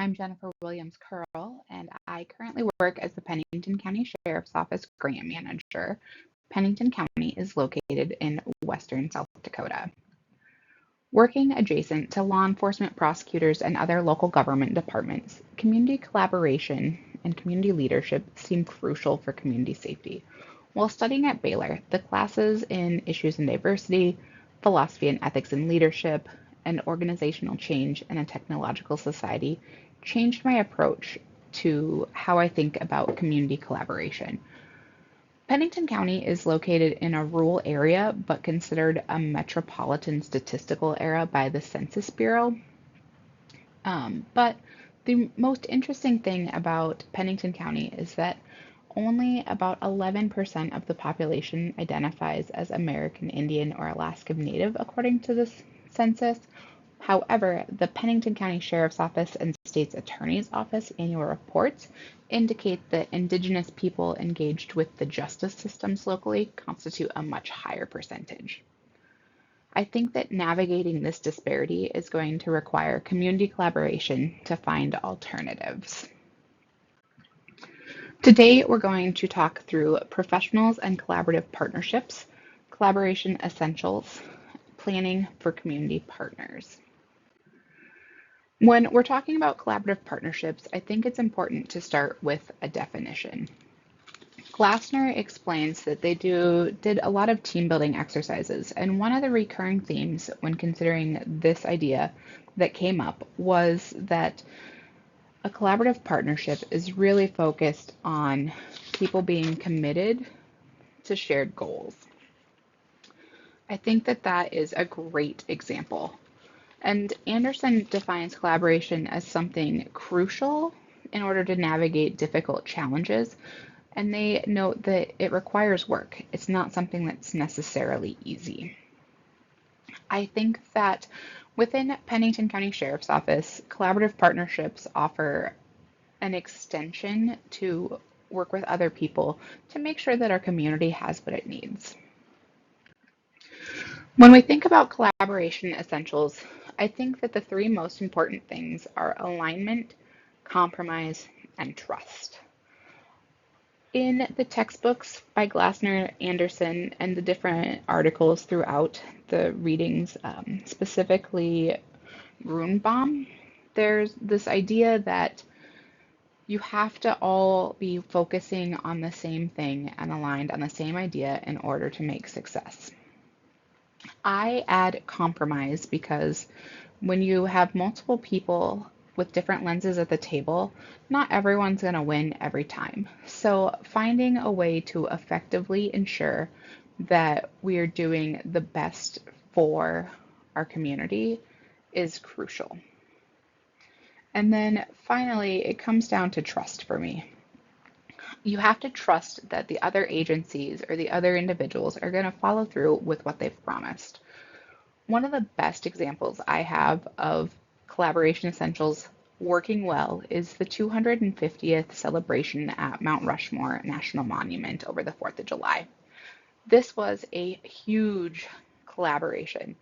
I'm Jennifer Williams Curl, and I currently work as the Pennington County Sheriff's Office Grant Manager. Pennington County is located in western South Dakota. Working adjacent to law enforcement, prosecutors, and other local government departments, community collaboration and community leadership seem crucial for community safety. While studying at Baylor, the classes in issues in diversity, philosophy and ethics in leadership, and organizational change in a technological society changed my approach to how I think about community collaboration. Pennington County is located in a rural area but considered a metropolitan statistical area by the Census Bureau. But the most interesting thing about Pennington County is that only about 11% of the population identifies as American Indian or Alaska Native, according to this census. However, the Pennington County Sheriff's Office and State's Attorney's Office annual reports indicate that Indigenous people engaged with the justice systems locally constitute a much higher percentage. I think that navigating this disparity is going to require community collaboration to find alternatives. Today, we're going to talk through professionals and collaborative partnerships, collaboration essentials, planning for community partners. When we're talking about collaborative partnerships, I think it's important to start with a definition. Glassner explains that they did a lot of team building exercises, and one of the recurring themes when considering this idea that came up was that a collaborative partnership is really focused on people being committed to shared goals. I think that that is a great example. And Anderson defines collaboration as something crucial in order to navigate difficult challenges. And they note that it requires work. It's not something that's necessarily easy. I think that within Pennington County Sheriff's Office, collaborative partnerships offer an extension to work with other people to make sure that our community has what it needs. When we think about collaboration essentials, I think that the three most important things are alignment, compromise, and trust. In the textbooks by Glassner, Anderson, and the different articles throughout the readings, specifically Grunbaum, there's this idea that you have to all be focusing on the same thing and aligned on the same idea in order to make success. I add compromise because when you have multiple people with different lenses at the table, not everyone's going to win every time. So finding a way to effectively ensure that we are doing the best for our community is crucial. And then finally, it comes down to trust for me. You have to trust that the other agencies or the other individuals are going to follow through with what they've promised. One of the best examples I have of collaboration essentials working well is the 250th celebration at Mount Rushmore National Monument over the 4th of July. This was a huge collaboration.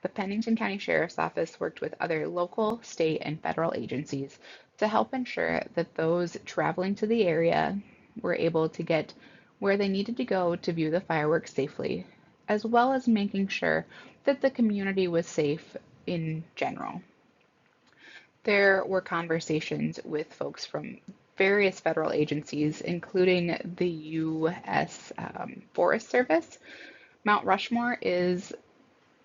The Pennington County Sheriff's Office worked with other local, state, and federal agencies to help ensure that those traveling to the area were able to get where they needed to go to view the fireworks safely, as well as making sure that the community was safe in general. There were conversations with folks from various federal agencies, including the U.S. Forest Service. Mount Rushmore is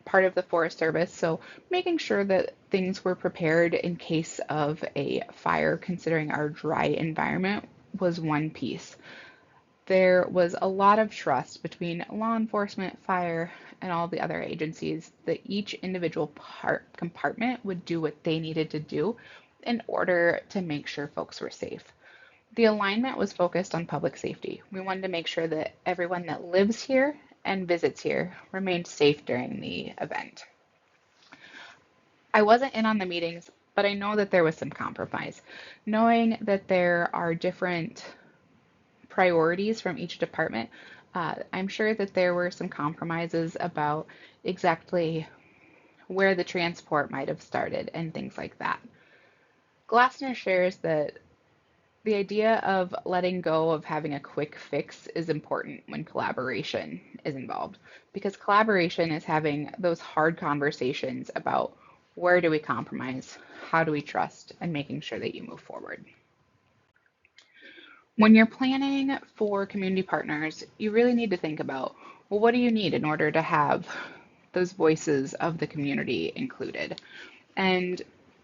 part of the Forest Service, so making sure that things were prepared in case of a fire, considering our dry environment, was one piece. There was a lot of trust between law enforcement, fire, and all the other agencies that each individual compartment would do what they needed to do in order to make sure folks were safe. The alignment was focused on public safety. We wanted to make sure that everyone that lives here and visits here remained safe during the event. I wasn't in on the meetings, but I know that there was some compromise. Knowing that there are different priorities from each department, I'm sure that there were some compromises about exactly where the transport might have started and things like that. Glassner shares that the idea of letting go of having a quick fix is important when collaboration is involved, because collaboration is having those hard conversations about where do we compromise, how do we trust, and making sure that you move forward. When you're planning for community partners, you really need to think about, well, what do you need in order to have those voices of the community included? And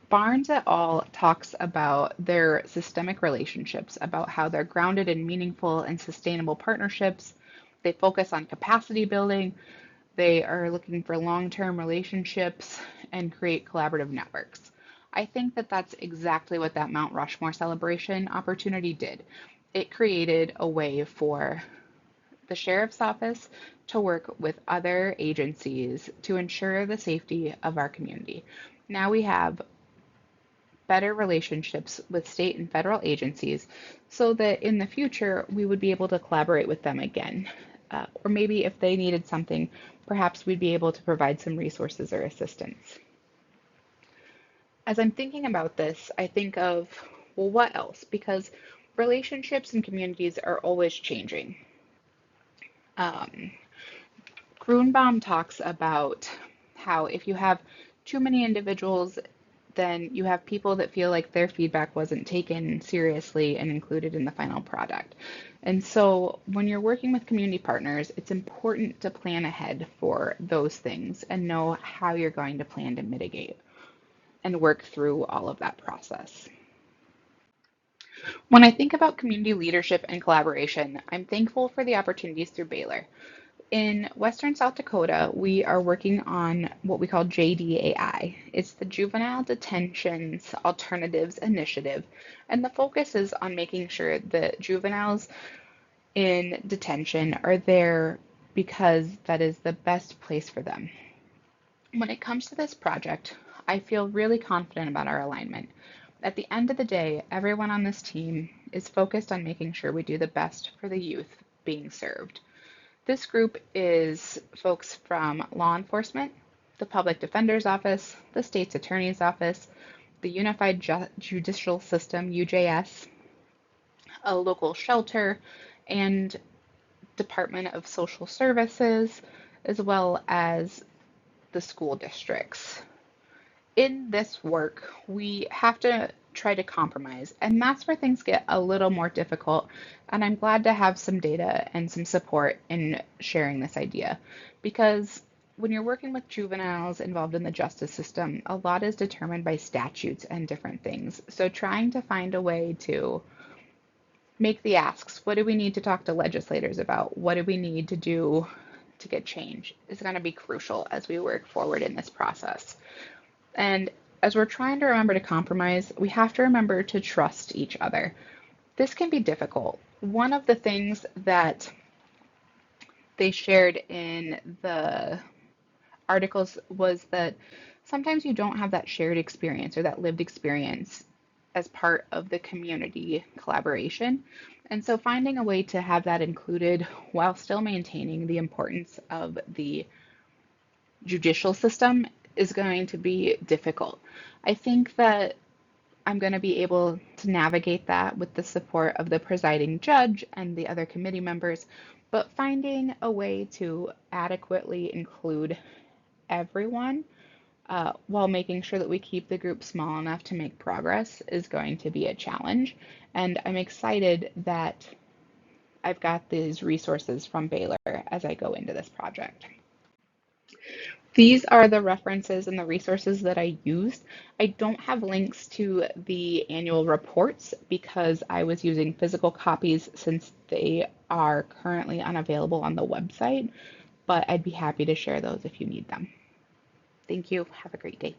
Barnes et al. Talks about their systemic relationships, about how they're grounded in meaningful and sustainable partnerships. They focus on capacity building. They are looking for long-term relationships and create collaborative networks. I think that that's exactly what that Mount Rushmore celebration opportunity did. It created a way for the sheriff's office to work with other agencies to ensure the safety of our community. Now we have better relationships with state and federal agencies so that in the future we would be able to collaborate with them again. Or maybe if they needed something, perhaps we'd be able to provide some resources or assistance. As I'm thinking about this, I think of, well, what else? Because relationships and communities are always changing. Um, Grunbaum talks about how if you have too many individuals, then you have people that feel like their feedback wasn't taken seriously and included in the final product. And so when you're working with community partners, it's important to plan ahead for those things and know how you're going to plan to mitigate and work through all of that process. When I think about community leadership and collaboration, I'm thankful for the opportunities through Baylor. In Western South Dakota, we are working on what we call JDAI. It's the Juvenile Detentions Alternatives Initiative, and the focus is on making sure that juveniles in detention are there because that is the best place for them. When it comes to this project, I feel really confident about our alignment. At the end of the day, everyone on this team is focused on making sure we do the best for the youth being served. This group is folks from law enforcement, the Public Defender's Office, the State's Attorney's Office, the Unified Judicial System, UJS, a local shelter, and Department of Social Services, as well as the school districts. In this work, we have to try to compromise, and that's where things get a little more difficult. And I'm glad to have some data and some support in sharing this idea, because when you're working with juveniles involved in the justice system, a lot is determined by statutes and different things. So trying to find a way to make the asks, what do we need to talk to legislators about? What do we need to do to get change is going to be crucial as we work forward in this process. And as we're trying to remember to compromise, we have to remember to trust each other. This can be difficult. One of the things that they shared in the articles was that sometimes you don't have that shared experience or that lived experience as part of the community collaboration. And so finding a way to have that included while still maintaining the importance of the judicial system is going to be difficult. I think that I'm going to be able to navigate that with the support of the presiding judge and the other committee members, but finding a way to adequately include everyone while making sure that we keep the group small enough to make progress is going to be a challenge. And I'm excited that I've got these resources from Baylor as I go into this project. These are the references and the resources that I used. I don't have links to the annual reports because I was using physical copies since they are currently unavailable on the website, but I'd be happy to share those if you need them. Thank you. Have a great day.